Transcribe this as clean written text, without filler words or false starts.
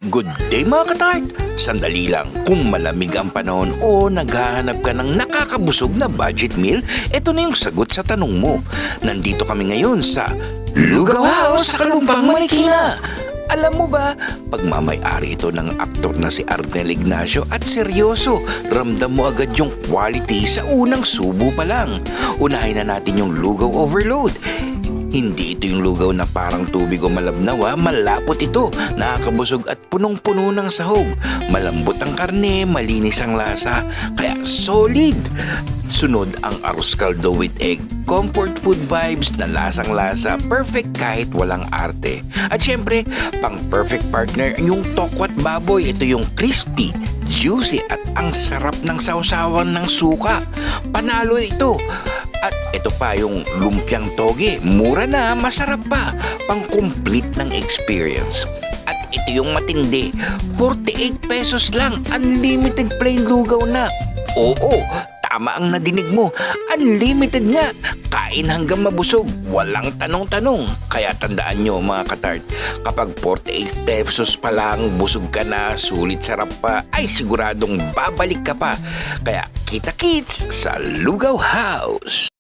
Good day mga katart! Sandali lang, kung malamig ang panahon o naghahanap ka ng nakakabusog na budget meal, ito na yung sagot sa tanong mo. Nandito kami ngayon sa Lugaw House sa Kalumpang, Marikina. Alam mo ba, pagmamay-ari ito ng aktor na si Arnel Ignacio at seryoso, ramdam mo agad yung quality sa unang subo pa lang. Unahin na natin yung Lugaw Overload. Hindi ito yung lugaw na parang tubig o malabnaw, malapot ito, nakakabusog at punong-puno ng sahog. Malambot ang karne, malinis ang lasa, kaya solid! Sunod ang arroz caldo with egg, comfort food vibes na lasang-lasa, perfect kahit walang arte. At syempre, pang perfect partner yung tokwat baboy, ito yung crispy, juicy at ang sarap ng sausawan ng suka. Panalo ito! At ito pa yung lumpiang toge, mura na, masarap pa, pang-complete ng experience. At ito yung matindi, 48 pesos lang, unlimited plain lugaw na. Oo, tama ang nadinig mo, unlimited nga, kain hanggang mabusog, walang tanong-tanong. Kaya tandaan nyo mga katart, kapag 48 pesos pa lang, busog ka na, sulit sarap pa, ay siguradong babalik ka pa. Kaya kita-kits sa Lugaw House!